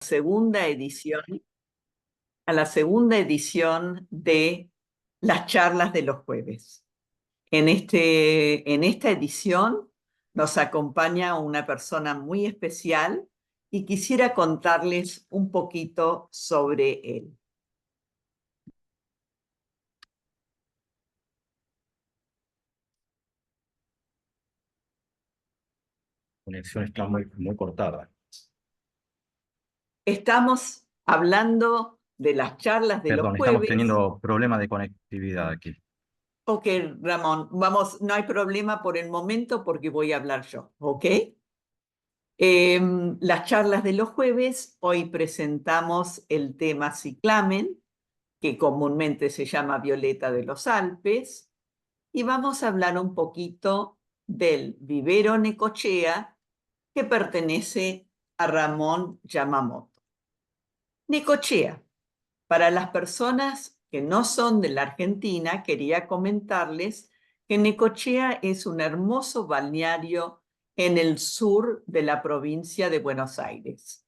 segunda edición, a la segunda edición de las charlas de los jueves. En esta edición nos acompaña una persona muy especial y quisiera contarles un poquito sobre él. Conexión está muy cortada. Estamos hablando de las charlas de los Perdón, estamos jueves. teniendo problemas de conectividad aquí. Ok, Ramón, vamos, no hay problema por el momento porque voy a hablar yo, ¿ok? Las charlas de los jueves, hoy presentamos el tema ciclamen, que comúnmente se llama violeta de los Alpes, y vamos a hablar un poquito del vivero Necochea, que pertenece a Ramón Yamamoto. Necochea, para las personas que no son de la Argentina, quería comentarles que Necochea es un hermoso balneario en el sur de la provincia de Buenos Aires.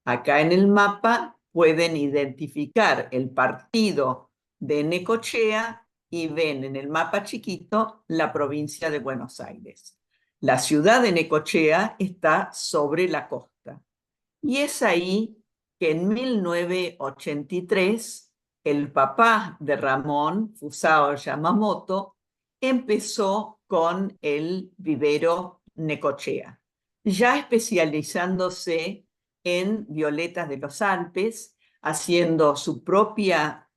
Acá en el mapa pueden identificar el partido de Necochea y ven en el mapa chiquito la provincia de Buenos Aires. La ciudad de Necochea está sobre la costa. Y es ahí que en 1983 el papá de Ramón, Fusao Yamamoto, empezó con el vivero Necochea, ya especializándose en violetas de los Alpes, haciendo su propia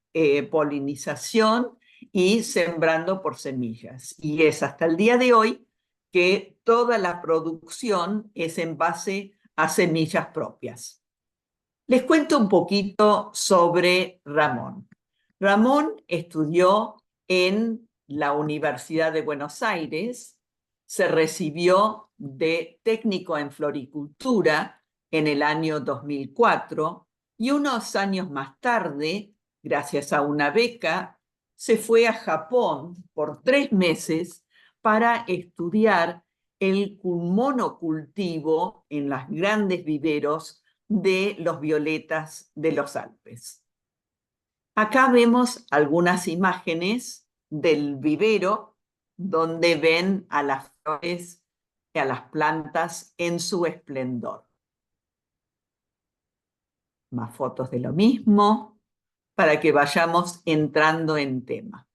polinización y sembrando por semillas. Y es hasta el día de hoy que toda la producción es en base a semillas propias. Les cuento un poquito sobre Ramón. Ramón estudió en la Universidad de Buenos Aires, se recibió de técnico en floricultura en el año 2004 y unos años más tarde, gracias a una beca, se fue a Japón por 3 meses para estudiar el monocultivo en los grandes viveros de los violetas de los Alpes. Acá vemos algunas imágenes del vivero donde ven a las flores y a las plantas en su esplendor. Más fotos de lo mismo para que vayamos entrando en tema.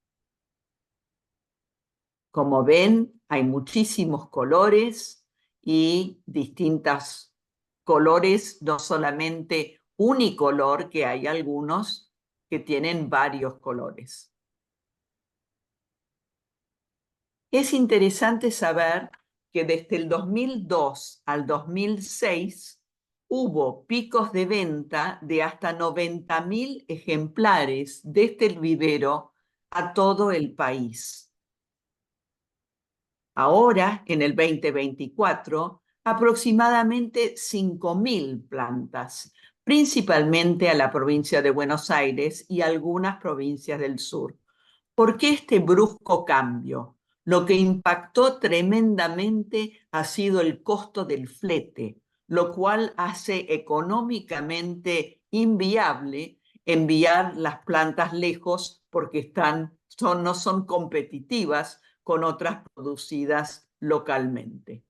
Como ven, hay muchísimos colores y distintos colores, no solamente unicolor, que hay algunos que tienen varios colores. Es interesante saber que desde el 2002 al 2006 hubo picos de venta de hasta 90.000 ejemplares desde el vivero a todo el país. Ahora, en el 2024, aproximadamente 5.000 plantas, principalmente a la provincia de Buenos Aires y algunas provincias del sur. ¿Por qué este brusco cambio? Lo que impactó tremendamente ha sido el costo del flete, lo cual hace económicamente inviable enviar las plantas lejos porque no son competitivas con otras producidas localmente.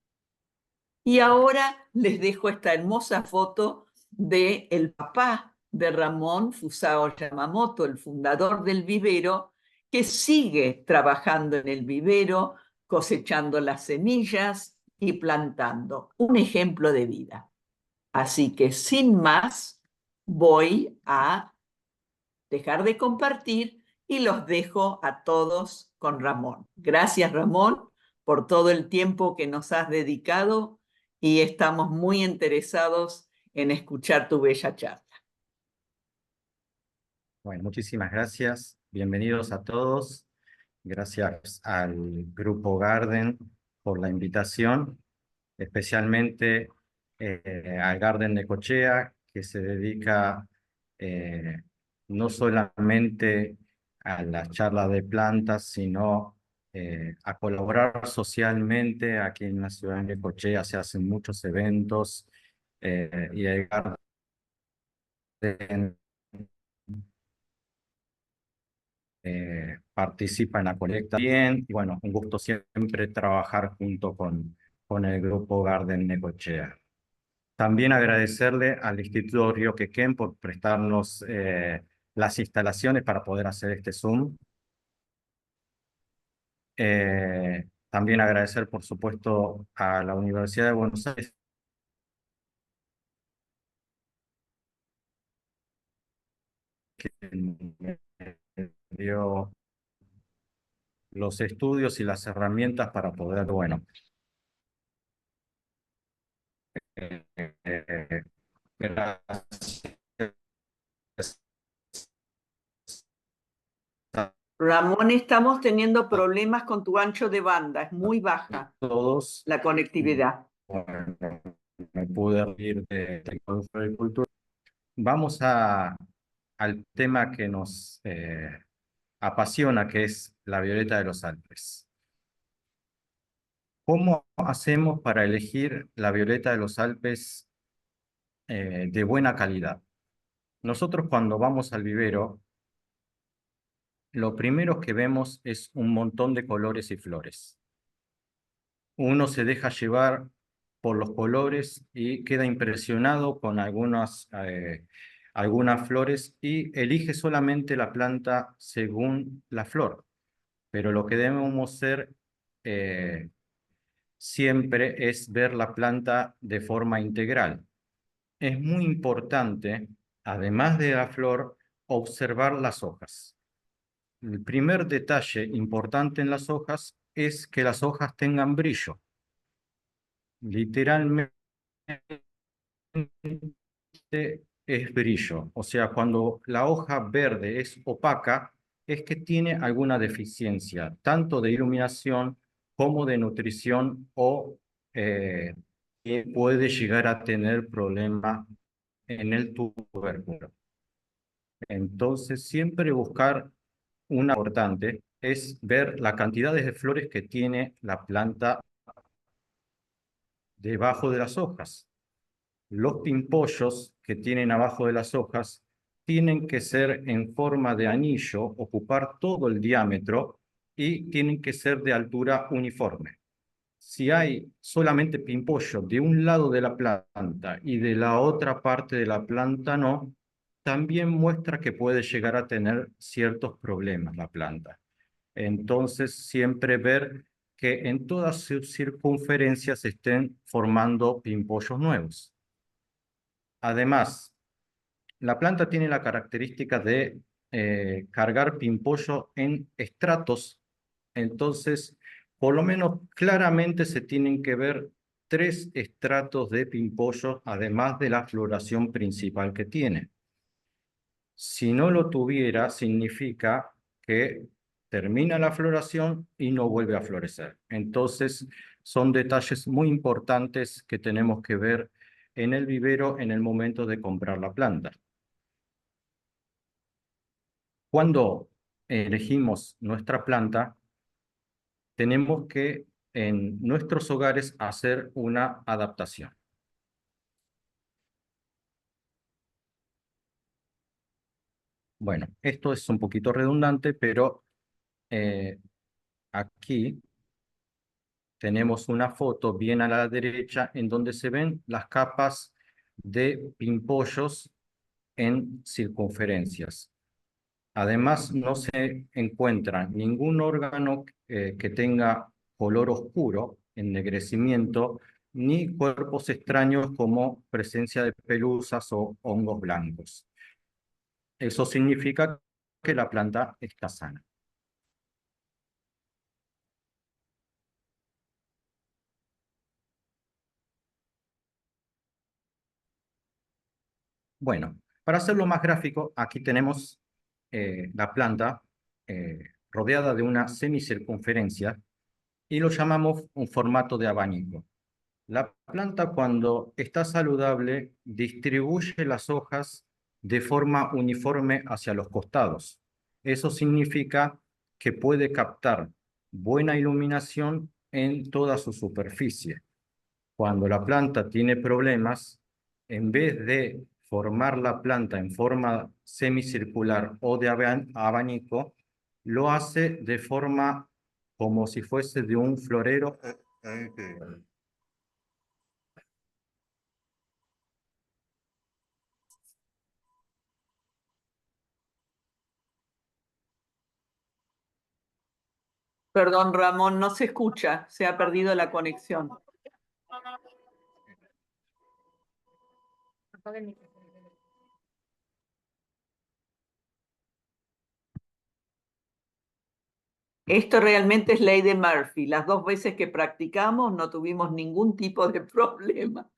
Y ahora les dejo esta hermosa foto de el papá de Ramón Fusao Yamamoto, el fundador del vivero, que sigue trabajando en el vivero, cosechando las semillas y plantando. Un ejemplo de vida. Así que sin más, voy a dejar de compartir y los dejo a todos con Ramón. Gracias, Ramón, por todo el tiempo que nos has dedicado y estamos muy interesados en escuchar tu bella charla. Bueno, muchísimas gracias. Bienvenidos a todos. Gracias al Grupo Garden por la invitación, especialmente al Garden de Necochea, que se dedica no solamente a las charlas de plantas, sino a colaborar socialmente. Aquí en la ciudad de Necochea se hacen muchos eventos y el Garden participa en la colecta bien, y bueno, un gusto siempre trabajar junto con el Grupo Garden Necochea. También agradecerle al Instituto Río Quequén por prestarnos las instalaciones para poder hacer este Zoom. También agradecer, por supuesto, a la Universidad de Buenos Aires que me dio los estudios y las herramientas para poder, bueno, gracias. Ramón, estamos teniendo problemas con tu ancho de banda, es muy A baja todos. la conectividad. Bueno, me pude reír de cultura. Vamos al tema que nos apasiona, que es la violeta de los Alpes. ¿Cómo hacemos para elegir la violeta de los Alpes de buena calidad? Nosotros cuando vamos al vivero, lo primero que vemos es un montón de colores y flores. Uno se deja llevar por los colores y queda impresionado con algunas flores y elige solamente la planta según la flor. Pero lo que debemos hacer siempre es ver la planta de forma integral. Es muy importante, además de la flor, observar las hojas. El primer detalle importante en las hojas es que las hojas tengan brillo. Literalmente es brillo. O sea, cuando la hoja verde es opaca, es que tiene alguna deficiencia, tanto de iluminación como de nutrición o que puede llegar a tener problemas en el tubérculo. Entonces, siempre buscar una importante es ver la cantidad de flores que tiene la planta debajo de las hojas. Los pimpollos que tienen abajo de las hojas tienen que ser en forma de anillo, ocupar todo el diámetro y tienen que ser de altura uniforme. Si hay solamente pimpollo de un lado de la planta y de la otra parte de la planta no, también muestra que puede llegar a tener ciertos problemas la planta. Entonces, siempre ver que en todas sus circunferencias estén formando pimpollos nuevos. Además, la planta tiene la característica de cargar pimpollo en estratos, entonces, por lo menos claramente se tienen que ver 3 estratos de pimpollo, además de la floración principal que tiene. Si no lo tuviera, significa que termina la floración y no vuelve a florecer. Entonces, son detalles muy importantes que tenemos que ver en el vivero en el momento de comprar la planta. Cuando elegimos nuestra planta, tenemos que en nuestros hogares hacer una adaptación. Bueno, esto es un poquito redundante, pero aquí tenemos una foto bien a la derecha en donde se ven las capas de pimpollos en circunferencias. Además, no se encuentra ningún órgano que tenga color oscuro, ennegrecimiento, ni cuerpos extraños como presencia de pelusas o hongos blancos. Eso significa que la planta está sana. Bueno, para hacerlo más gráfico, aquí tenemos la planta rodeada de una semicircunferencia y lo llamamos un formato de abanico. La planta cuando está saludable distribuye las hojas de forma uniforme hacia los costados. Eso significa que puede captar buena iluminación en toda su superficie. Cuando la planta tiene problemas, en vez de formar la planta en forma semicircular o de abanico, lo hace de forma como si fuese de un florero. Perdón, Ramón, no se escucha, se ha perdido la conexión. Esto realmente es ley de Murphy. Las 2 veces que practicamos no tuvimos ningún tipo de problema.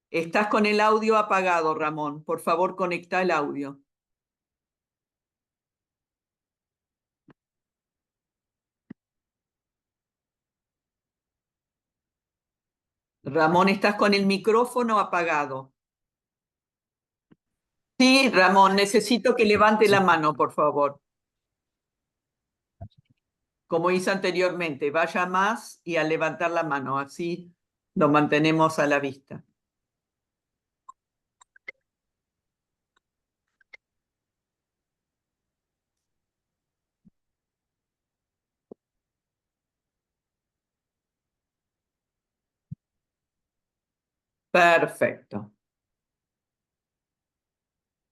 Estás con el audio apagado, Ramón. Por favor, conecta el audio. Ramón, estás con el micrófono apagado. Sí, Ramón, necesito que levante la mano, por favor. Como hice anteriormente, vaya más y al levantar la mano, así lo mantenemos a la vista. Perfecto.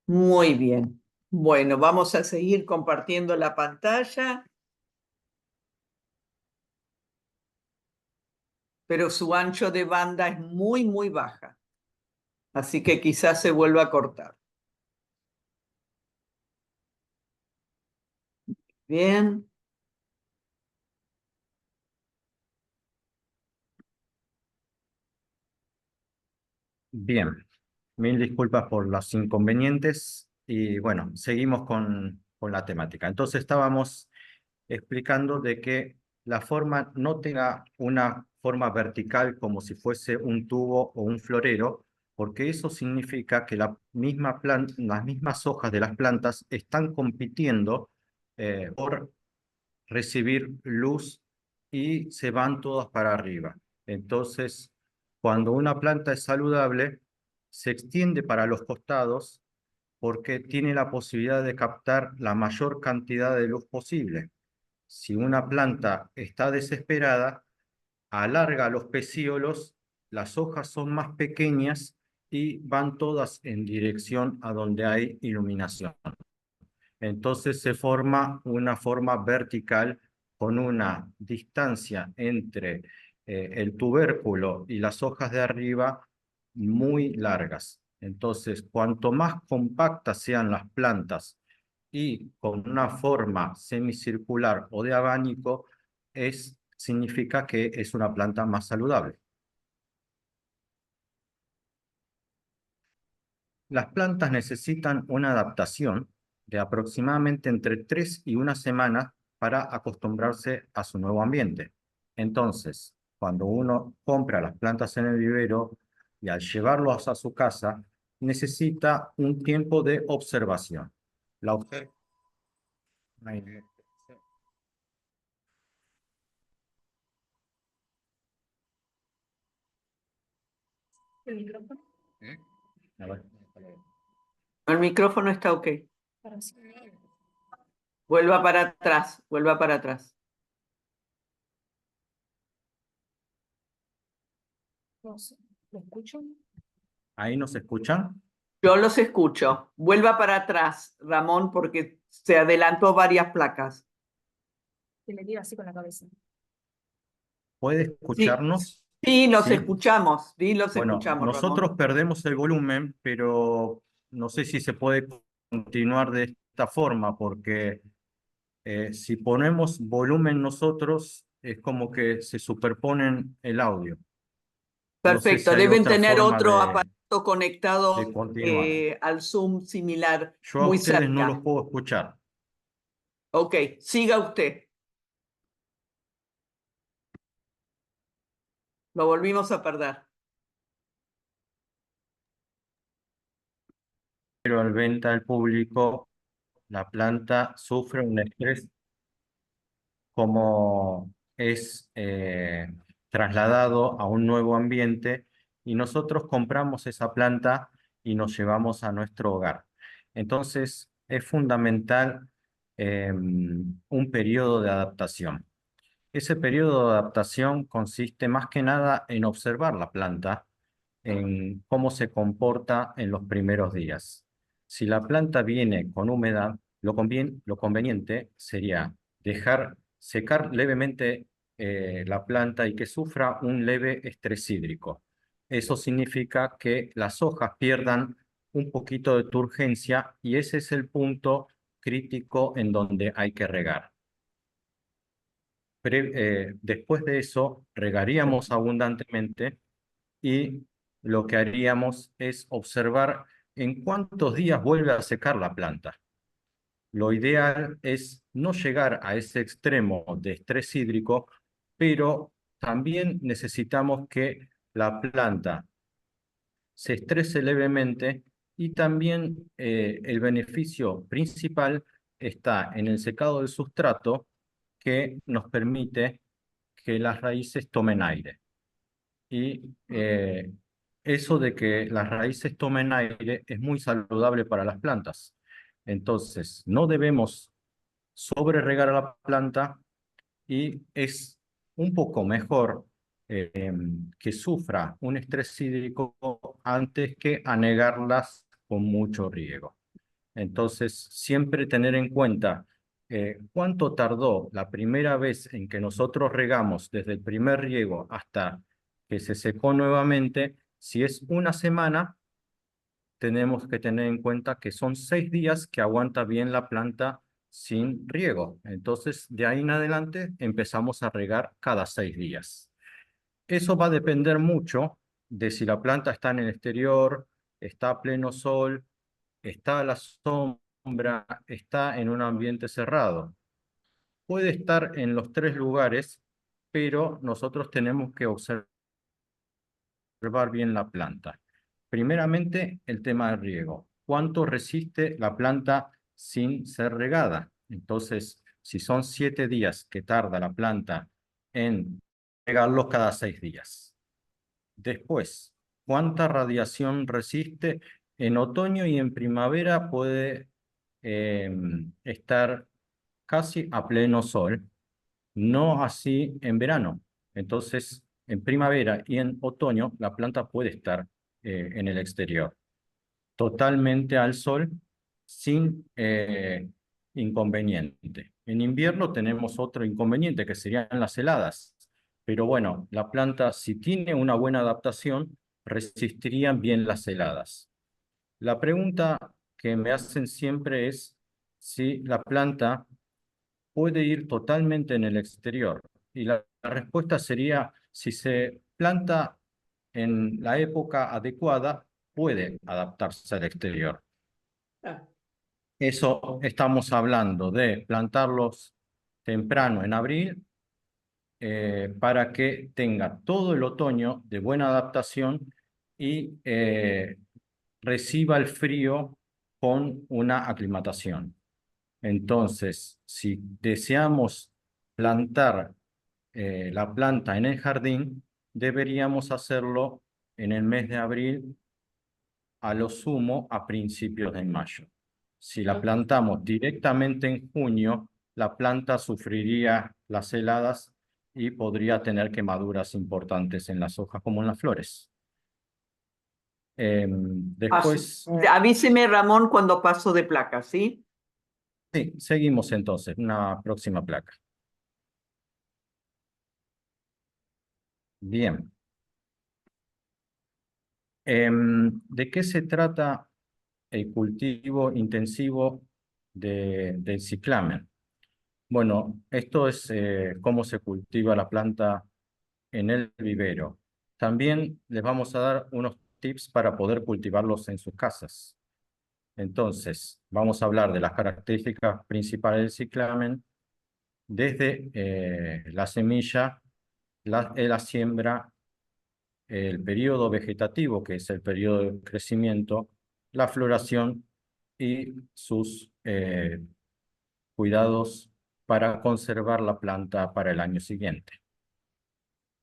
Muy bien. Bueno, vamos a seguir compartiendo la pantalla, pero su ancho de banda es muy, muy baja. Así que quizás se vuelva a cortar. Bien. Bien, mil disculpas por los inconvenientes y bueno, seguimos con la temática. Entonces estábamos explicando de que la forma no tenga una forma vertical como si fuese un tubo o un florero, porque eso significa que las mismas hojas de las plantas están compitiendo por recibir luz y se van todas para arriba. Entonces, cuando una planta es saludable, se extiende para los costados porque tiene la posibilidad de captar la mayor cantidad de luz posible. Si una planta está desesperada, alarga los pecíolos, las hojas son más pequeñas y van todas en dirección a donde hay iluminación. Entonces se forma una forma vertical con una distancia entre el tubérculo y las hojas de arriba muy largas. Entonces, cuanto más compactas sean las plantas y con una forma semicircular o de abanico, significa que es una planta más saludable. Las plantas necesitan una adaptación de aproximadamente entre 3 y 1 semana para acostumbrarse a su nuevo ambiente. Entonces, cuando uno compra las plantas en el vivero y al llevarlos a su casa, necesita un tiempo de observación. La obser- ¿El micrófono? A ver. El micrófono está ok. Para sí. Vuelva para atrás, vuelva para atrás. No sé. ¿Lo escucho? ¿Ahí nos escuchan? Yo los escucho. Vuelva para atrás, Ramón, porque se adelantó varias placas. Que le diga así con la cabeza. ¿Puede Sí, escucharnos? sí, los ¿Sí? escuchamos. Sí, los Bueno, escuchamos, nosotros Ramón. perdemos el volumen, pero no sé si se puede continuar de esta forma, porque si ponemos volumen nosotros, es como que se superponen el audio. No sé si Perfecto. hay Deben otra tener forma otro aparato de conectado continuar. al Zoom similar, Yo a muy ustedes no los cerca. puedo escuchar, Ok, siga usted. Lo volvimos a perder. pero al venta al público, la planta sufre un estrés como es trasladado a un nuevo ambiente y nosotros compramos esa planta y nos llevamos a nuestro hogar. Entonces, es fundamental un periodo de adaptación. Ese periodo de adaptación consiste más que nada en observar la planta, en cómo se comporta en los primeros días. Si la planta viene con humedad, lo conveniente sería dejar secar levemente la planta y que sufra un leve estrés hídrico. Eso significa que las hojas pierdan un poquito de turgencia y ese es el punto crítico en donde hay que regar. Después de eso, regaríamos abundantemente y lo que haríamos es observar en cuántos días vuelve a secar la planta. Lo ideal es no llegar a ese extremo de estrés hídrico, pero también necesitamos que la planta se estrese levemente y también el beneficio principal está en el secado del sustrato que nos permite que las raíces tomen aire. Y eso de que las raíces tomen aire es muy saludable para las plantas. Entonces, no debemos sobreregar a la planta y es un poco mejor que sufra un estrés hídrico antes que anegarlas con mucho riego. Entonces, siempre tener en cuenta cuánto tardó la primera vez en que nosotros regamos desde el primer riego hasta que se secó nuevamente. Si es una semana, tenemos que tener en cuenta que son 6 días que aguanta bien la planta sin riego. Entonces, de ahí en adelante empezamos a regar cada 6 días. Eso va a depender mucho de si la planta está en el exterior, está a pleno sol, está a la sombra, está en un ambiente cerrado. Puede estar en los 3 lugares, pero nosotros tenemos que observar bien la planta. Primeramente, el tema del riego. ¿Cuánto resiste la planta sin ser regada? Entonces, si son 7 días que tarda la planta en regarlos cada 6 días. Después, ¿cuánta radiación resiste? En otoño y en primavera puede estar casi a pleno sol, no así en verano. Entonces, en primavera y en otoño, la planta puede estar en el exterior, totalmente al sol, sin inconveniente. En invierno tenemos otro inconveniente, que serían las heladas. Pero bueno, la planta, si tiene una buena adaptación, resistirían bien las heladas. La pregunta que me hacen siempre es si la planta puede ir totalmente en el exterior. Y la respuesta sería, si se planta en la época adecuada, puede adaptarse al exterior. Ah, Eso estamos hablando de plantarlos temprano en abril para que tenga todo el otoño de buena adaptación y reciba el frío con una aclimatación. Entonces, si deseamos plantar la planta en el jardín, deberíamos hacerlo en el mes de abril, a lo sumo a principios de mayo. Si la plantamos directamente en junio, la planta sufriría las heladas y podría tener quemaduras importantes en las hojas como en las flores. Después, Avíseme, Ramón, cuando paso de placa, ¿sí? sí, seguimos entonces, una próxima placa. Bien. ¿De qué se trata el cultivo intensivo del ciclamen? Bueno, esto es cómo se cultiva la planta en el vivero. También les vamos a dar unos tips para poder cultivarlos en sus casas. Entonces, vamos a hablar de las características principales del ciclamen, desde la semilla, la siembra, el periodo vegetativo, que es el periodo de crecimiento, la floración y sus cuidados para conservar la planta para el año siguiente.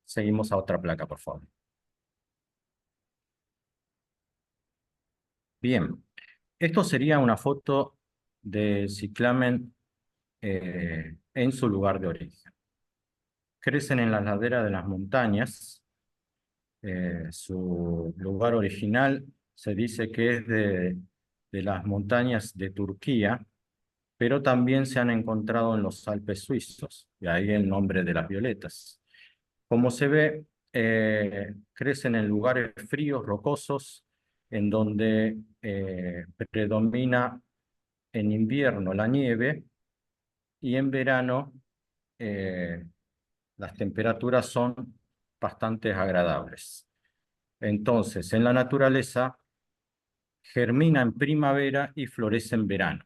Seguimos a otra placa, por favor. Bien, esto sería una foto de ciclamen en su lugar de origen. Crecen en las laderas de las montañas. Su lugar original se dice que es de las montañas de Turquía, pero también se han encontrado en los Alpes suizos, y ahí el nombre de las violetas. Como se ve, crecen en lugares fríos, rocosos, en donde predomina en invierno la nieve y en verano eh, las temperaturas son bastante agradables. Entonces, en la naturaleza germina en primavera y florece en verano,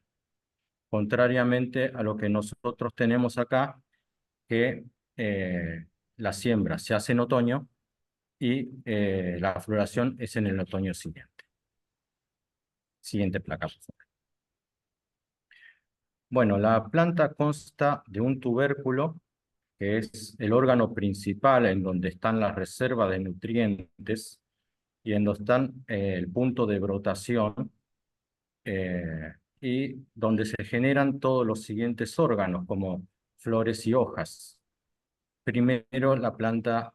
contrariamente a lo que nosotros tenemos acá, que la siembra se hace en otoño y la floración es en el otoño siguiente. Siguiente placa, por favor. Bueno, la planta consta de un tubérculo, que es el órgano principal en donde están las reservas de nutrientes y en donde están el punto de brotación, y donde se generan todos los siguientes órganos, como flores y hojas. Primero la planta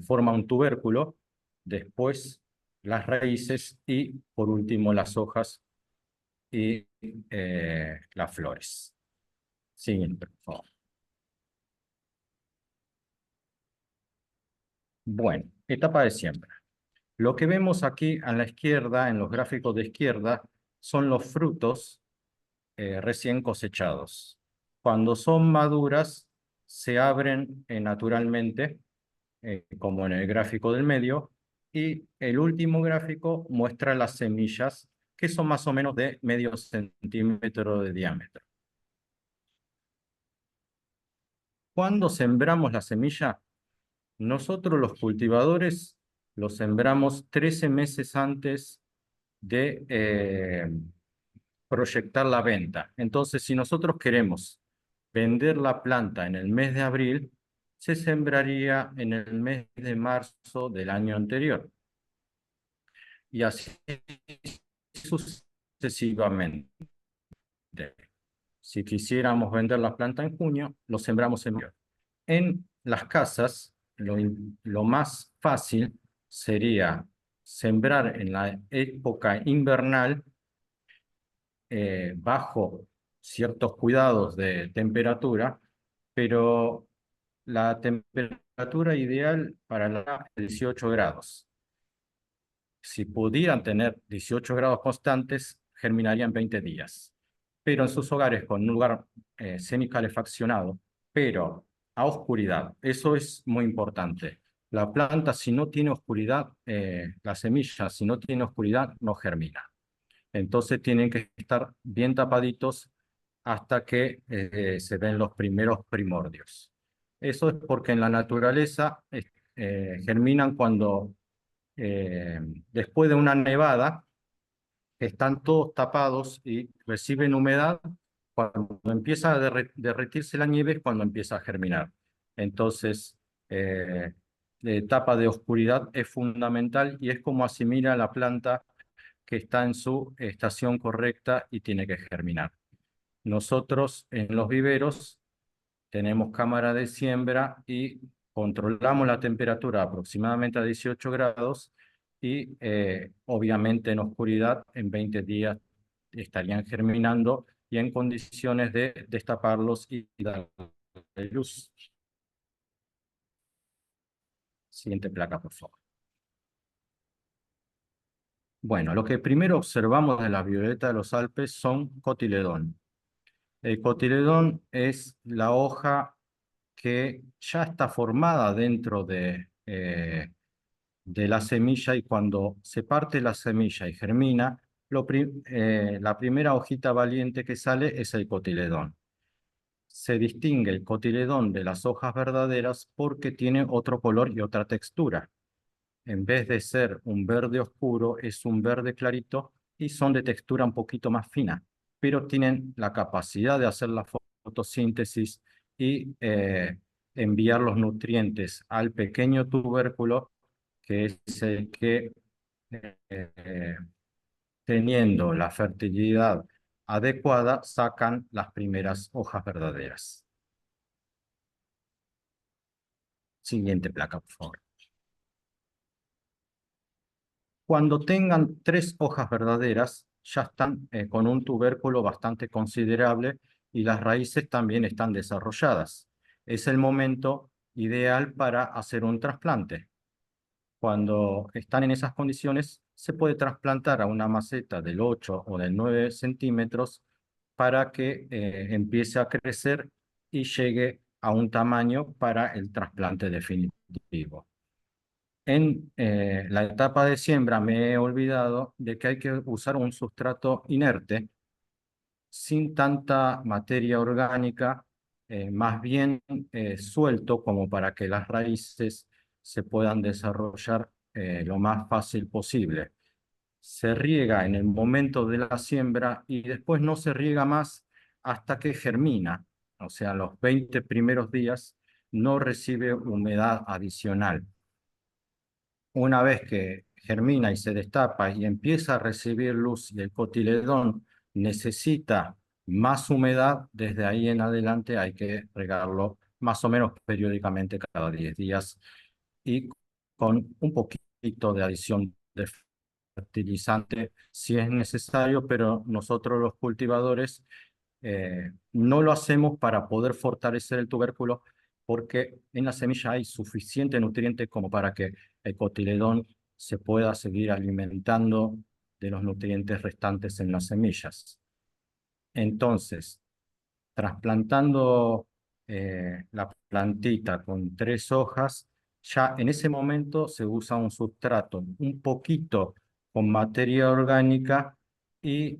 forma un tubérculo, después las raíces y por último las hojas y las flores. Siguiente, por favor. Bueno, etapa de siembra. Lo que vemos aquí a la izquierda, en los gráficos de izquierda, son los frutos recién cosechados. Cuando son maduras, se abren naturalmente, como en el gráfico del medio, y el último gráfico muestra las semillas, que son más o menos de medio centímetro de diámetro. Cuando sembramos la semilla, nosotros los cultivadores los sembramos 13 meses antes de proyectar la venta. Entonces, si nosotros queremos vender la planta en el mes de abril, se sembraría en el mes de marzo del año anterior. Y así sucesivamente. Si quisiéramos vender la planta en junio, lo sembramos en mayo. En las casas, lo más fácil sería sembrar en la época invernal, bajo ciertos cuidados de temperatura, pero la temperatura ideal para la 18 grados. Si pudieran tener 18 grados constantes, germinarían 20 días. Pero en sus hogares con un lugar semicalefaccionado, pero a oscuridad, eso es muy importante. La planta, si no tiene oscuridad, la semilla, si no tiene oscuridad, no germina. Entonces tienen que estar bien tapaditos hasta que se ven los primeros primordios. Eso es porque en la naturaleza germinan cuando, después de una nevada, están todos tapados y reciben humedad. Cuando empieza a derretirse la nieve es cuando empieza a germinar. Entonces, la etapa de oscuridad es fundamental y es como asimila la planta que está en su estación correcta y tiene que germinar. Nosotros en los viveros tenemos cámara de siembra y controlamos la temperatura aproximadamente a 18 grados y obviamente en oscuridad en 20 días estarían germinando y en condiciones de destaparlos y darle luz. Siguiente placa, por favor. Bueno, lo que primero observamos de la violeta de los Alpes son cotiledón. El cotiledón es la hoja que ya está formada dentro de la semilla, y cuando se parte la semilla y germina, la primera hojita valiente que sale es el cotiledón. Se distingue el cotiledón de las hojas verdaderas porque tiene otro color y otra textura. En vez de ser un verde oscuro, es un verde clarito y son de textura un poquito más fina, pero tienen la capacidad de hacer la fotosíntesis y enviar los nutrientes al pequeño tubérculo, que es el que teniendo la fertilidad adecuada, sacan las primeras hojas verdaderas. Siguiente placa, por favor. Cuando tengan 3 hojas verdaderas, ya están con un tubérculo bastante considerable y las raíces también están desarrolladas. Es el momento ideal para hacer un trasplante. Cuando están en esas condiciones, se puede trasplantar a una maceta del 8 o del 9 centímetros para que empiece a crecer y llegue a un tamaño para el trasplante definitivo. En la etapa de siembra me he olvidado de que hay que usar un sustrato inerte sin tanta materia orgánica, más bien suelto como para que las raíces se puedan desarrollar lo más fácil posible. Se riega en el momento de la siembra y después no se riega más hasta que germina, o sea, los 20 primeros días no recibe humedad adicional. Una vez que germina y se destapa y empieza a recibir luz y el cotiledón necesita más humedad, desde ahí en adelante hay que regarlo más o menos periódicamente cada 10 días y con un poquito de adición de fertilizante si es necesario, pero nosotros los cultivadores no lo hacemos para poder fortalecer el tubérculo porque en la semilla hay suficiente nutriente como para que el cotiledón se pueda seguir alimentando de los nutrientes restantes en las semillas. Entonces, trasplantando la plantita con 3 hojas, ya en ese momento se usa un sustrato un poquito con materia orgánica y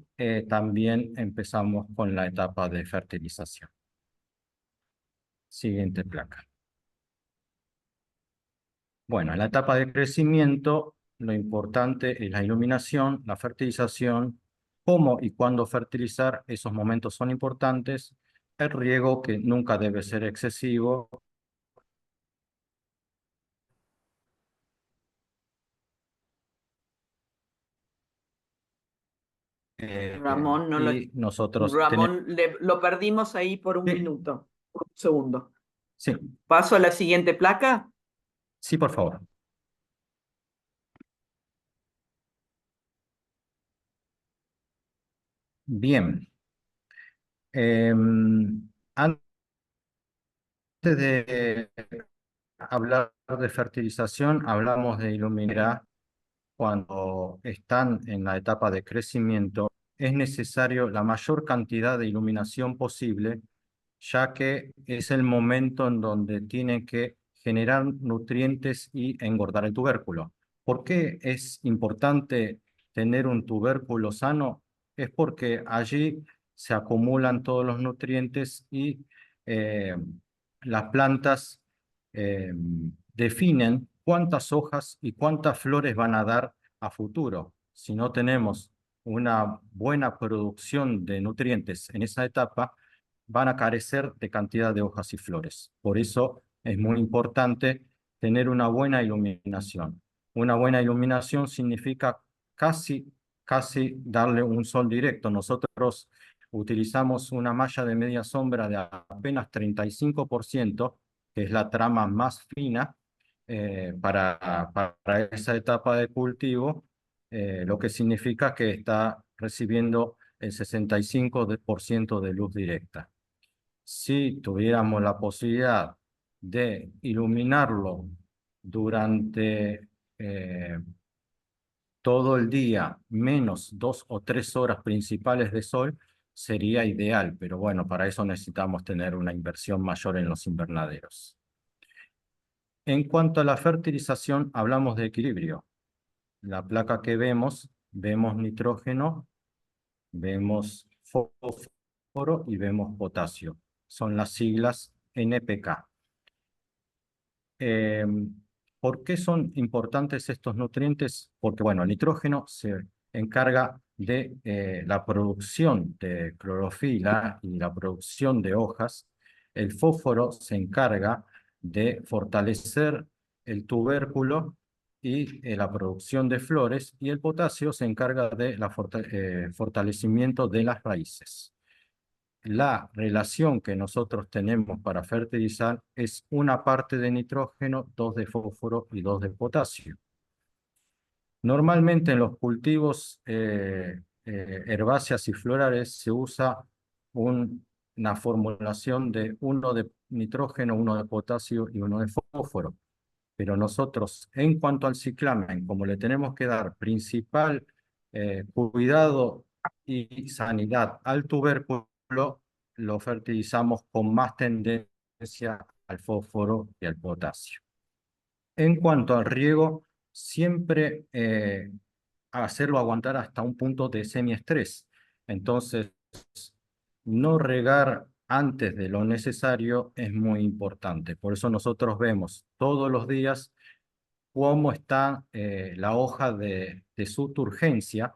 también empezamos con la etapa de fertilización. Siguiente placa. Bueno, en la etapa de crecimiento, lo importante es la iluminación, la fertilización, cómo y cuándo fertilizar, esos momentos son importantes. El riego, que nunca debe ser excesivo. Ramón, Y nosotros tenemos... Ramón, lo perdimos ahí por un Sí, minuto, un segundo. sí, ¿Paso a la siguiente placa? sí, por favor. Bien. Antes de hablar de fertilización, hablamos de iluminar. Cuando están en la etapa de crecimiento, es necesario la mayor cantidad de iluminación posible, ya que es el momento en donde tienen que generar nutrientes y engordar el tubérculo. ¿Por qué es importante tener un tubérculo sano? Es porque allí se acumulan todos los nutrientes y eh, las plantas eh, definen cuántas hojas y cuántas flores van a dar a futuro. Si no tenemos una buena producción de nutrientes en esa etapa, van a carecer de cantidad de hojas y flores. Por eso es muy importante tener una buena iluminación. Una buena iluminación significa casi darle un sol directo. Nosotros utilizamos una malla de media sombra de apenas 35%, que es la trama más fina para esa etapa de cultivo, lo que significa que está recibiendo el 65% de luz directa. Si tuviéramos la posibilidad de iluminarlo durante todo el día, menos 2 o 3 horas principales de sol, sería ideal, pero bueno, para eso necesitamos tener una inversión mayor en los invernaderos. En cuanto a la fertilización, hablamos de equilibrio. La placa que vemos nitrógeno, vemos fósforo y vemos potasio. Son las siglas NPK. ¿Por qué son importantes estos nutrientes? Porque, bueno, el nitrógeno se encarga de la producción de clorofila y la producción de hojas. El fósforo se encarga de fortalecer el tubérculo y la producción de flores, y el potasio se encarga de la fortalecimiento de las raíces. La relación que nosotros tenemos para fertilizar es 1 parte de nitrógeno, 2 de fósforo y 2 de potasio. Normalmente en los cultivos herbáceas y florales se usa una formulación de 1 de nitrógeno, 1 de potasio y 1 de fósforo. Pero nosotros, en cuanto al ciclamen, como le tenemos que dar principal cuidado y sanidad al tubérculo, lo fertilizamos con más tendencia al fósforo y al potasio. En cuanto al riego, siempre hacerlo aguantar hasta un punto de semiestrés. Entonces, no regar antes de lo necesario es muy importante. Por eso nosotros vemos todos los días cómo está la hoja de su turgencia.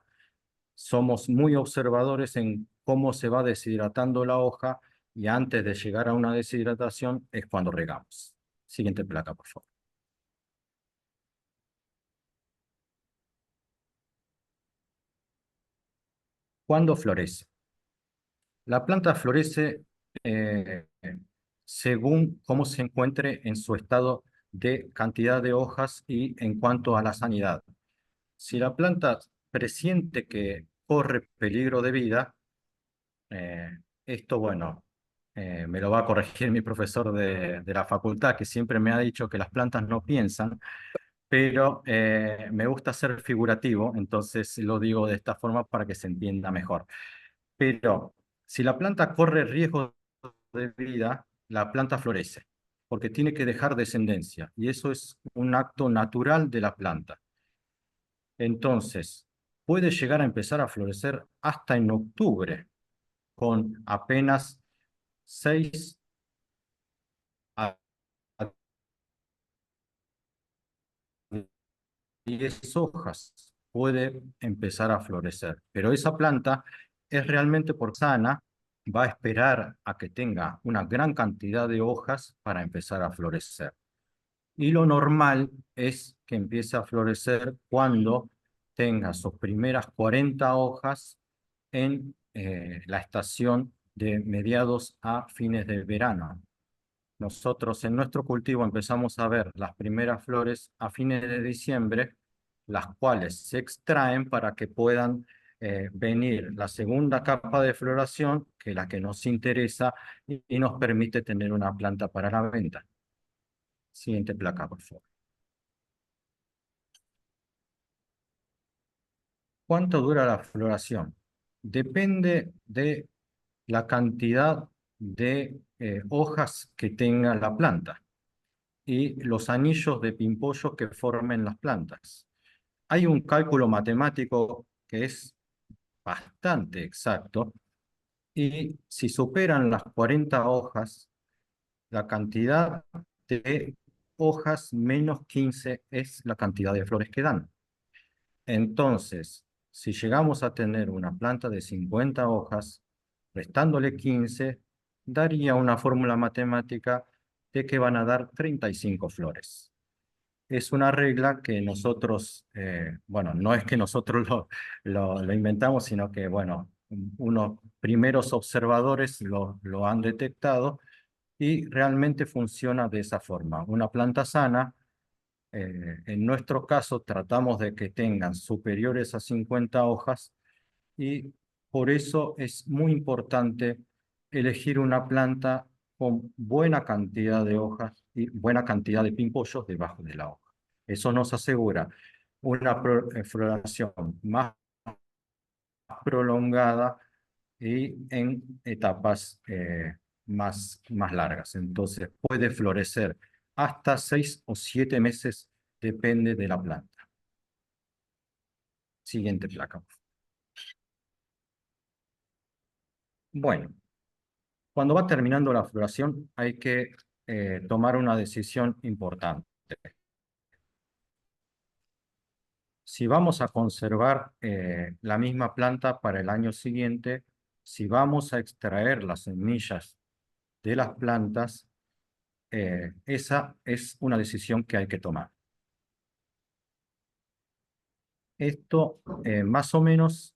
Somos muy observadores en cómo se va deshidratando la hoja y antes de llegar a una deshidratación es cuando regamos. Siguiente placa, por favor. ¿Cuándo florece? La planta florece eh, según cómo se encuentre en su estado de cantidad de hojas y en cuanto a la sanidad. Si la planta presiente que corre peligro de vida, esto, bueno, me lo va a corregir mi profesor de la facultad, que siempre me ha dicho que las plantas no piensan, pero me gusta ser figurativo, entonces lo digo de esta forma para que se entienda mejor. Pero si la planta corre riesgo de vida, la planta florece, porque tiene que dejar descendencia, y eso es un acto natural de la planta. Entonces, puede llegar a empezar a florecer hasta en octubre, con apenas 6 a 10 hojas. Puede empezar a florecer, pero esa planta es realmente por sana, va a esperar a que tenga una gran cantidad de hojas para empezar a florecer. Y lo normal es que empiece a florecer cuando tenga sus primeras 40 hojas en la estación de mediados a fines de verano. Nosotros en nuestro cultivo empezamos a ver las primeras flores a fines de diciembre, las cuales se extraen para que puedan venir la segunda capa de floración, que es la que nos interesa y nos permite tener una planta para la venta. Siguiente placa, por favor. ¿Cuánto dura la floración? Depende de la cantidad de hojas que tenga la planta y los anillos de pimpollo que formen las plantas. Hay un cálculo matemático que es bastante exacto y si superan las 40 hojas, la cantidad de hojas menos 15 es la cantidad de flores que dan. Entonces, si llegamos a tener una planta de 50 hojas, restándole 15, daría una fórmula matemática de que van a dar 35 flores. Es una regla que nosotros, bueno, no es que nosotros lo inventamos, sino que, bueno, unos primeros observadores lo han detectado y realmente funciona de esa forma. Una planta sana, en nuestro caso, tratamos de que tengan superiores a 50 hojas y por eso es muy importante elegir una planta con buena cantidad de hojas y buena cantidad de pimpollos debajo de la hoja. Eso nos asegura una floración más prolongada y en etapas más largas. Entonces puede florecer hasta 6 o 7 meses, depende de la planta. Siguiente placa. Bueno, cuando va terminando la floración hay que tomar una decisión importante. Si vamos a conservar la misma planta para el año siguiente, si vamos a extraer las semillas de las plantas, esa es una decisión que hay que tomar. Esto más o menos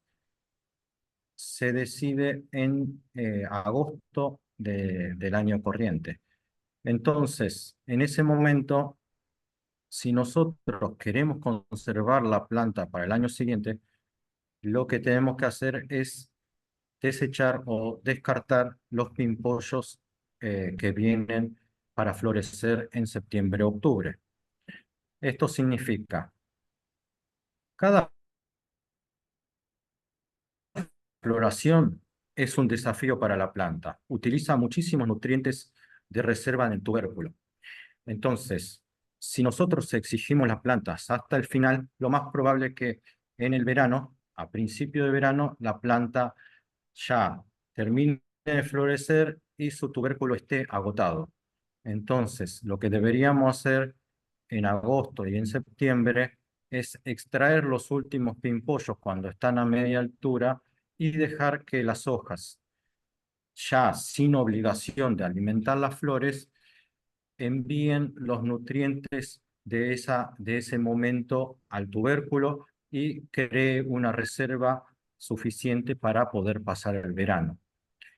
se decide en agosto del año corriente. Entonces, en ese momento, si nosotros queremos conservar la planta para el año siguiente, lo que tenemos que hacer es desechar o descartar los pimpollos que vienen para florecer en septiembre-octubre. Esto significa, cada floración es un desafío para la planta. Utiliza muchísimos nutrientes de reserva en el tubérculo. Entonces, si nosotros exigimos las plantas hasta el final, lo más probable es que en el verano, a principio de verano, la planta ya termine de florecer y su tubérculo esté agotado. Entonces, lo que deberíamos hacer en agosto y en septiembre es extraer los últimos pimpollos cuando están a media altura y dejar que las hojas, ya sin obligación de alimentar las flores, envíen los nutrientes de ese momento al tubérculo y cree una reserva suficiente para poder pasar el verano.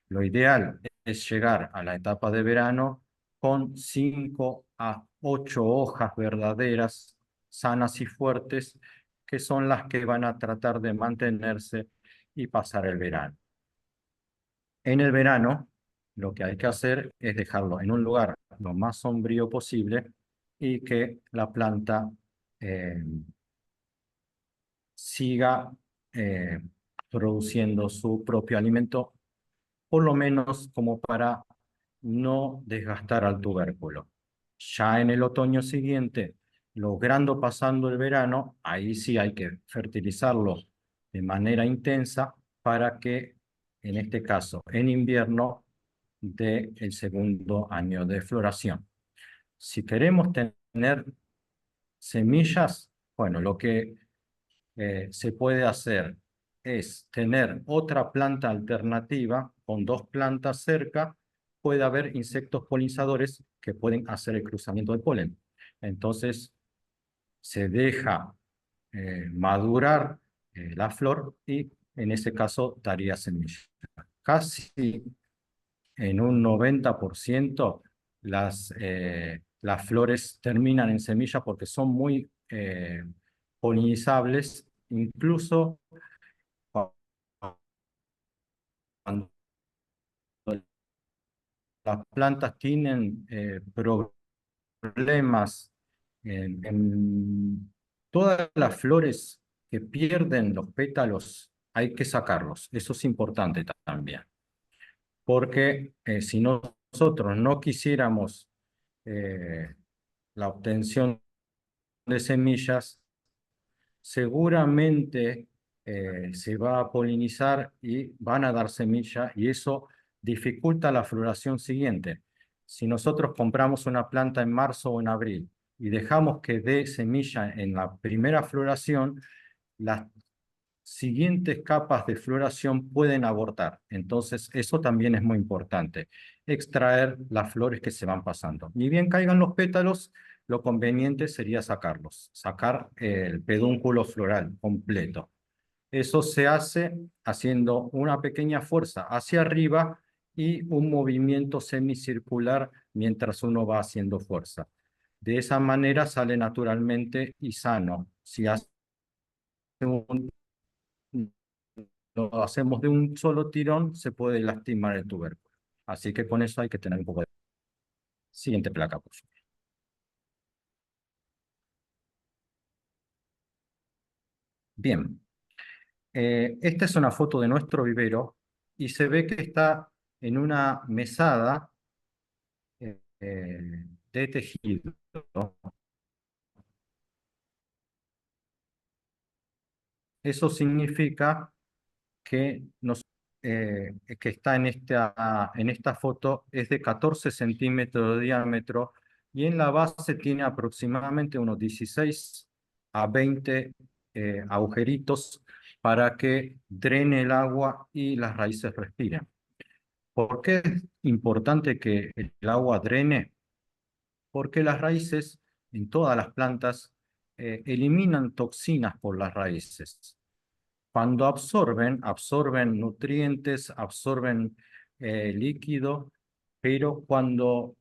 Lo ideal es llegar a la etapa de verano con 5 a 8 hojas verdaderas, sanas y fuertes, que son las que van a tratar de mantenerse y pasar el verano. En el verano, lo que hay que hacer es dejarlo en un lugar lo más sombrío posible y que la planta eh, siga eh, produciendo su propio alimento, por lo menos como para no desgastar al tubérculo. Ya en el otoño siguiente, logrando pasando el verano, ahí sí hay que fertilizarlo de manera intensa para que, en este caso, en invierno, dé el segundo año de floración. Si queremos tener semillas, bueno, lo que se puede hacer es tener otra planta alternativa con dos plantas cerca. Puede haber insectos polinizadores que pueden hacer el cruzamiento de polen. Entonces, se deja madurar la flor y en ese caso daría semilla. Casi en un 90% las flores terminan en semilla porque son muy polinizables, incluso cuando las plantas tienen problemas en todas las flores que pierden los pétalos, hay que sacarlos. Eso es importante también, porque si nosotros no quisiéramos eh, la obtención de semillas, seguramente se va a polinizar y van a dar semilla y eso dificulta la floración siguiente. Si nosotros compramos una planta en marzo o en abril y dejamos que dé semilla en la primera floración, las siguientes capas de floración pueden abortar. Entonces, eso también es muy importante, extraer las flores que se van pasando. Ni bien caigan los pétalos, lo conveniente sería sacarlos, sacar el pedúnculo floral completo. Eso se hace haciendo una pequeña fuerza hacia arriba y un movimiento semicircular mientras uno va haciendo fuerza. De esa manera sale naturalmente y sano. Si hace lo hacemos de un solo tirón, se puede lastimar el tubérculo. Así que con eso hay que tener un poco de... Siguiente placa, por favor. Bien. Esta es una foto de nuestro vivero y se ve que está en una mesada de tejido. Eso significa que, que está en esta foto es de 14 centímetros de diámetro y en la base tiene aproximadamente unos 16 a 20 agujeritos para que drene el agua y las raíces respiren. ¿Por qué es importante que el agua drene? Porque las raíces en todas las plantas eliminan toxinas por las raíces. Cuando absorben nutrientes, absorben líquido, pero cuando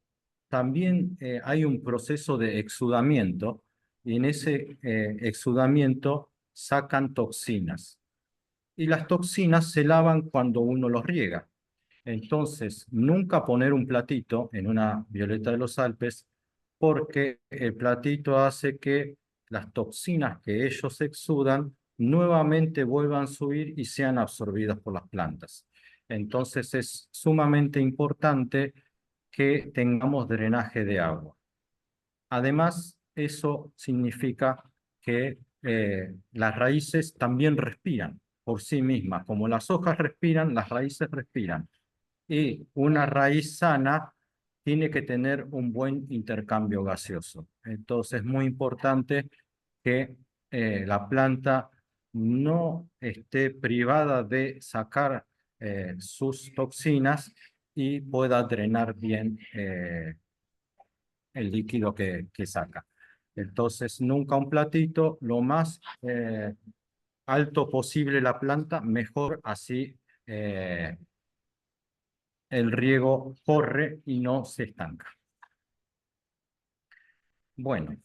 también hay un proceso de exudamiento, y en ese exudamiento sacan toxinas. Y las toxinas se lavan cuando uno los riega. Entonces, nunca poner un platito en una violeta de los Alpes, porque el platito hace que las toxinas que ellos exudan nuevamente vuelvan a subir y sean absorbidas por las plantas. Entonces, es sumamente importante que tengamos drenaje de agua. Además, eso significa que las raíces también respiran por sí mismas. Como las hojas respiran, las raíces respiran. Y una raíz sana tiene que tener un buen intercambio gaseoso. Entonces es muy importante que la planta no esté privada de sacar sus toxinas y pueda drenar bien el líquido que saca. Entonces nunca un platito, lo más alto posible la planta, mejor así el riego corre y no se estanca. Bueno,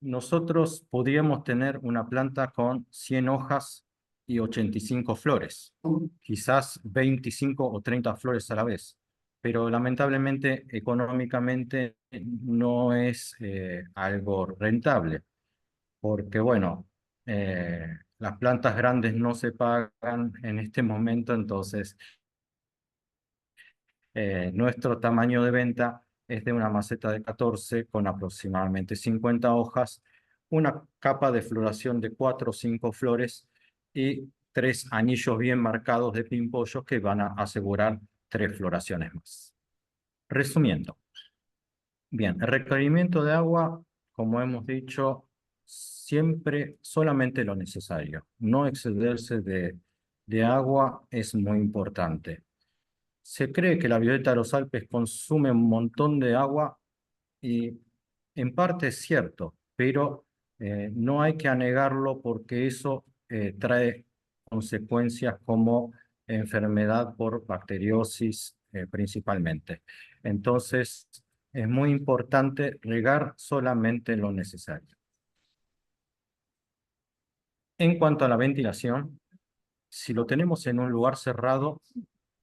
nosotros podríamos tener una planta con 100 hojas y 85 flores, quizás 25 o 30 flores a la vez, pero lamentablemente económicamente no es algo rentable, porque bueno, las plantas grandes no se pagan en este momento, entonces nuestro tamaño de venta es de una maceta de 14 con aproximadamente 50 hojas, una capa de floración de 4 o 5 flores y 3 anillos bien marcados de pimpollos que van a asegurar 3 floraciones más. Resumiendo, bien, el requerimiento de agua, como hemos dicho, siempre solamente lo necesario. No excederse de agua es muy importante. Se cree que la violeta de los Alpes consume un montón de agua y en parte es cierto, pero no hay que anegarlo porque eso trae consecuencias como enfermedad por bacteriosis principalmente. Entonces, es muy importante regar solamente lo necesario. En cuanto a la ventilación, si lo tenemos en un lugar cerrado,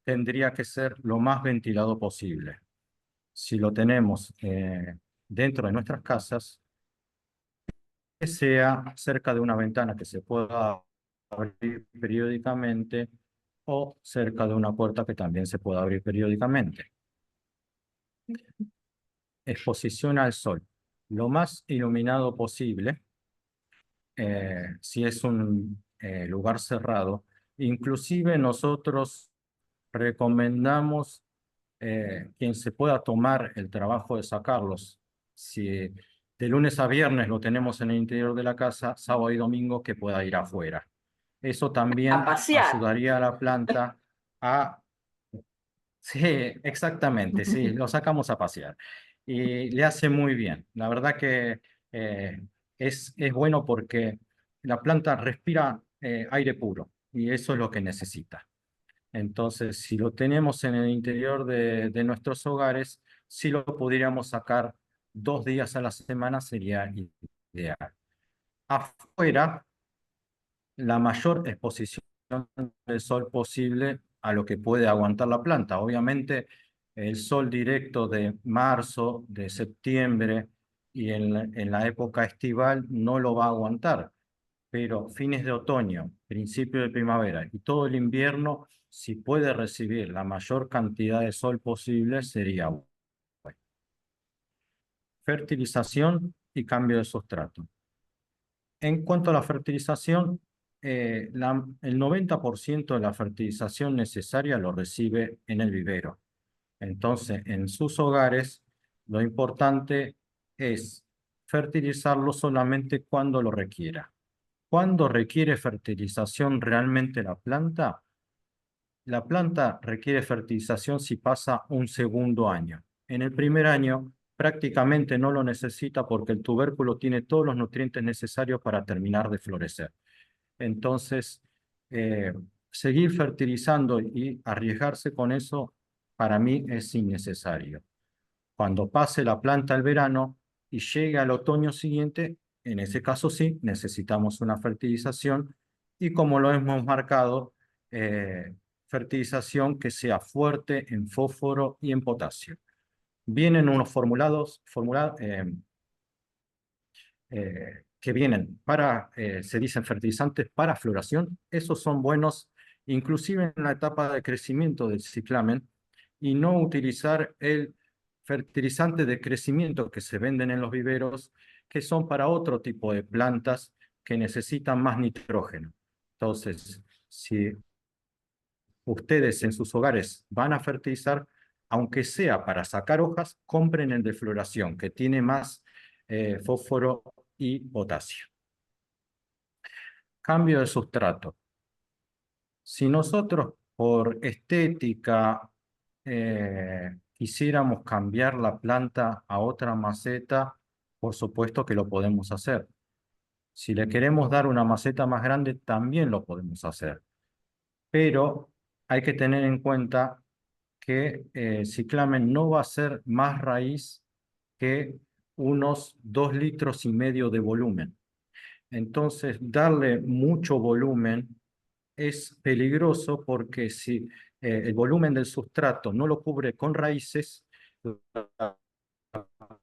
tendría que ser lo más ventilado posible. Si lo tenemos dentro de nuestras casas, que sea cerca de una ventana que se pueda abrir periódicamente o cerca de una puerta que también se pueda abrir periódicamente. Exposición al sol. Lo más iluminado posible, si es un lugar cerrado. Inclusive nosotros recomendamos quien se pueda tomar el trabajo de sacarlos. Si de lunes a viernes lo tenemos en el interior de la casa, sábado y domingo que pueda ir afuera. Eso también A pasear. ayudaría a la planta a... Sí, exactamente, sí, lo sacamos a pasear. Y le hace muy bien. La verdad que es bueno porque la planta respira aire puro y eso es lo que necesita. Entonces, si lo tenemos en el interior de nuestros hogares, si lo pudiéramos sacar 2 días a la semana sería ideal. Afuera, la mayor exposición del sol posible a lo que puede aguantar la planta. Obviamente, el sol directo de marzo, de septiembre y en la época estival no lo va a aguantar, pero fines de otoño, principio de primavera y todo el invierno, si puede recibir la mayor cantidad de sol posible, sería bueno. Fertilización y cambio de sustrato. En cuanto a la fertilización, el 90% de la fertilización necesaria lo recibe en el vivero. Entonces, en sus hogares, lo importante es fertilizarlo solamente cuando lo requiera. ¿Cuándo requiere fertilización realmente la planta? La planta requiere fertilización si pasa un segundo año. En el primer año prácticamente no lo necesita porque el tubérculo tiene todos los nutrientes necesarios para terminar de florecer. Entonces, seguir fertilizando y arriesgarse con eso, para mí es innecesario. Cuando pase la planta el verano y llegue al otoño siguiente, en ese caso sí, necesitamos una fertilización y como lo hemos marcado, fertilización que sea fuerte en fósforo y en potasio. Vienen unos formulados, que vienen para, se dicen fertilizantes para floración. Esos son buenos, inclusive en la etapa de crecimiento del ciclamen, y no utilizar el fertilizante de crecimiento que se venden en los viveros, que son para otro tipo de plantas que necesitan más nitrógeno. Entonces, si ustedes en sus hogares van a fertilizar, aunque sea para sacar hojas, compren el de floración, que tiene más fósforo y potasio. Cambio de sustrato. Si nosotros por estética quisiéramos cambiar la planta a otra maceta, por supuesto que lo podemos hacer. Si le queremos dar una maceta más grande, también lo podemos hacer. Pero hay que tener en cuenta que ciclamen no va a ser más raíz que unos 2,5 litros de volumen. Entonces, darle mucho volumen es peligroso porque si el volumen del sustrato no lo cubre con raíces, las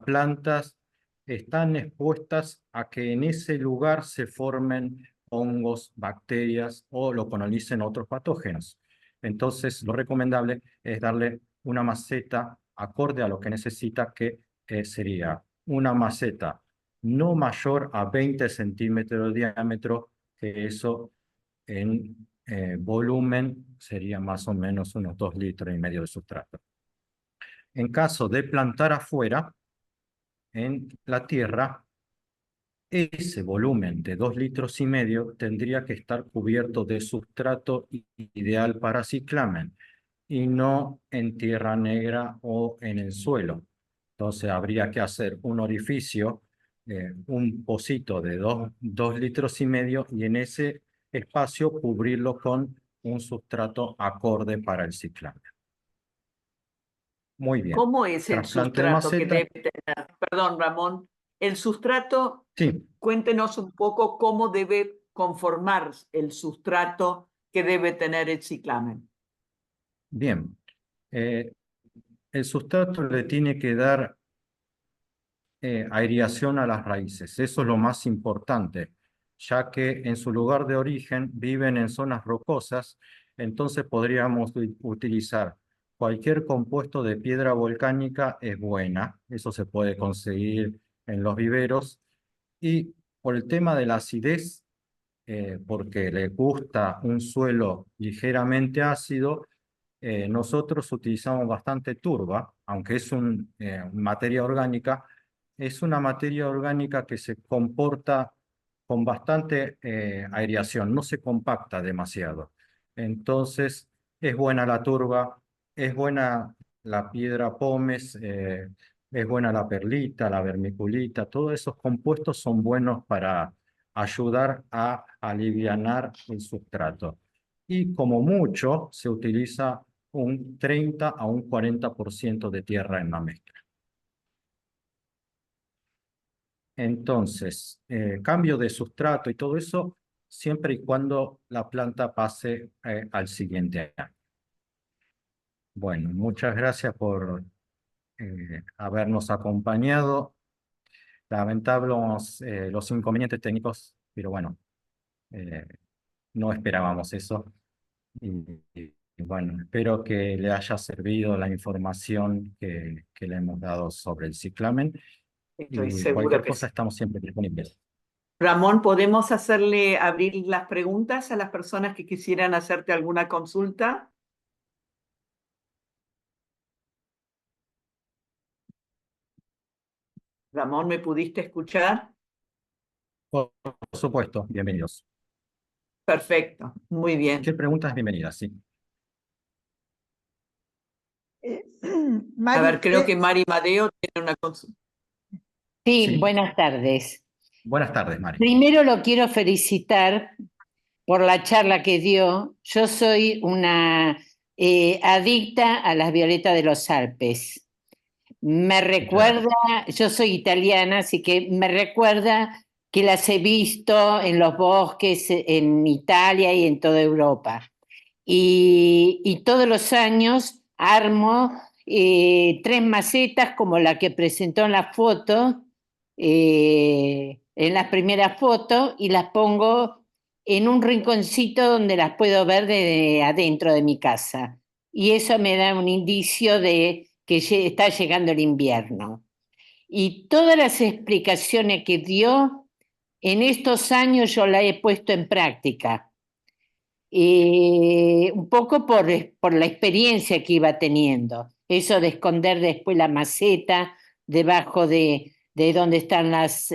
plantas están expuestas a que en ese lugar se formen hongos, bacterias o lo colonicen otros patógenos. Entonces, lo recomendable es darle una maceta acorde a lo que necesita, que sería una maceta no mayor a 20 centímetros de diámetro, que eso en volumen sería más o menos unos 2,5 litros de sustrato. En caso de plantar afuera, en la tierra, ese volumen de 2,5 litros tendría que estar cubierto de sustrato ideal para ciclamen y no en tierra negra o en el suelo. Entonces habría que hacer un orificio, un pocito de 2,5 litros y en ese espacio cubrirlo con un sustrato acorde para el ciclamen. Muy bien. ¿Cómo es el Trasplante de sustrato que maceta. debe tener? Perdón, Ramón. El sustrato, Sí, cuéntenos un poco cómo debe conformar el sustrato que debe tener el ciclamen. bien. El sustrato le tiene que dar aireación a las raíces. Eso es lo más importante, ya que en su lugar de origen viven en zonas rocosas, entonces podríamos utilizar cualquier compuesto de piedra volcánica, es buena, eso se puede conseguir en los viveros, y por el tema de la acidez, porque le gusta un suelo ligeramente ácido, nosotros utilizamos bastante turba, aunque es materia orgánica, es una materia orgánica que se comporta con bastante aireación, no se compacta demasiado. Entonces, es buena la turba, es buena la piedra pómez, es buena la perlita, la vermiculita, todos esos compuestos son buenos para ayudar a alivianar el sustrato. Y como mucho, se utiliza un 30 a un 40% de tierra en la mezcla. Entonces, cambio de sustrato y todo eso, siempre y cuando la planta pase al siguiente año. Bueno, muchas gracias por habernos acompañado. Lamentamos los inconvenientes técnicos, pero bueno, no esperábamos eso. Y bueno, espero que le haya servido la información que le hemos dado sobre el ciclamen. Estoy Y seguro cualquier que sí. cosa estamos siempre disponibles. Ramón, ¿podemos abrir las preguntas a las personas que quisieran hacerte alguna consulta? Ramón, ¿me pudiste escuchar? Por supuesto, bienvenidos. Perfecto, muy bien. Cualquier pregunta es bienvenida, sí. A ver, creo Mari, que Mari Madeo tiene una consulta. Sí, Sí. buenas tardes. Buenas tardes, Mari. Primero lo quiero felicitar por la charla que dio. Yo soy una adicta a las violetas de los Alpes. Me recuerda, yo soy italiana, así que me recuerda que las he visto en los bosques en Italia y en toda Europa. Y todos los años armo 3 macetas como la que presentó en la foto, en las primeras fotos, y las pongo en un rinconcito donde las puedo ver desde adentro de mi casa. Y eso me da un indicio de que está llegando el invierno. Y todas las explicaciones que dio, en estos años yo las he puesto en práctica. Un poco por la experiencia que iba teniendo. Eso de esconder después la maceta debajo de donde están las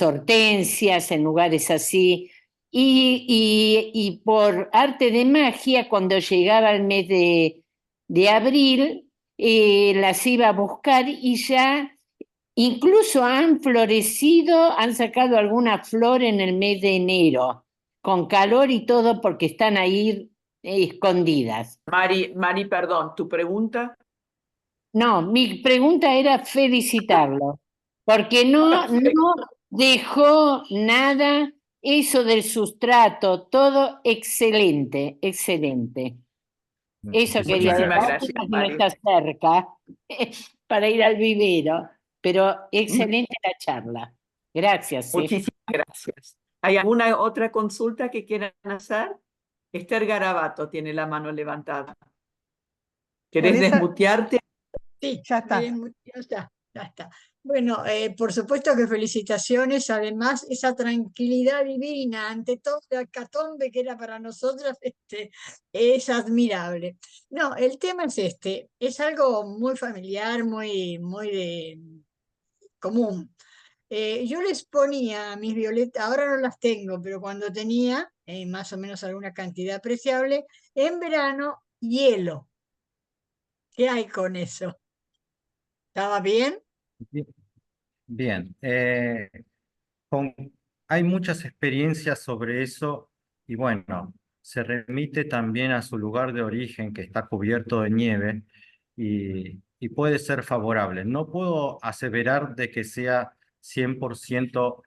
hortensias, en lugares así. Y por arte de magia, cuando llegaba el mes de abril, las iba a buscar y ya incluso han florecido, han sacado alguna flor en el mes de enero con calor y todo porque están ahí escondidas. Mari, perdón, ¿tu pregunta? No, mi pregunta era felicitarlo, porque no Perfecto. dejó nada, eso del sustrato, todo excelente, excelente. Eso quería decir, Muchísimas gracias, lástima que no Mari. está cerca para ir al vivero, pero excelente la charla. Gracias. Muchísimas gracias. ¿Hay alguna otra consulta que quieran hacer? Esther Garabato tiene la mano levantada. ¿Querés Por esa- desmutearte? Sí, ya está. Ya está. Bueno, por supuesto que felicitaciones. Además, esa tranquilidad divina ante todo la hecatombe que era para nosotras, es admirable. No, el tema es es algo muy familiar, muy de común. Yo les ponía a mis violetas, ahora no las tengo, pero cuando tenía más o menos alguna cantidad apreciable, en verano, hielo. ¿Qué hay con eso? ¿Estaba bien? Bien, con- hay muchas experiencias sobre eso y bueno, se remite también a su lugar de origen que está cubierto de nieve y puede ser favorable. No puedo aseverar de que sea 100%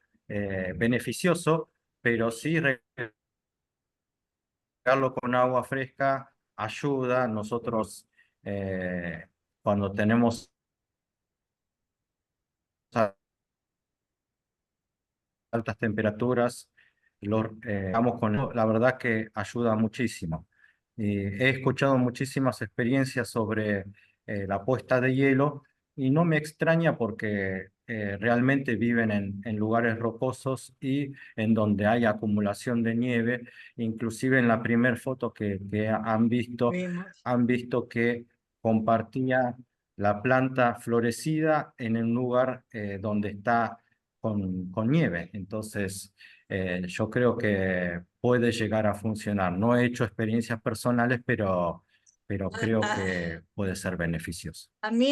beneficioso, pero sí regarlo con agua fresca ayuda. Nosotros cuando tenemos altas temperaturas, vamos con la verdad que ayuda muchísimo. He escuchado muchísimas experiencias sobre la puesta de hielo y no me extraña porque realmente viven en lugares rocosos y en donde hay acumulación de nieve. Inclusive en la primera foto que Vimos. han visto que compartía la planta florecida en un lugar donde está con nieve. Entonces, yo creo que puede llegar a funcionar. No he hecho experiencias personales, pero creo que puede ser beneficioso. A mí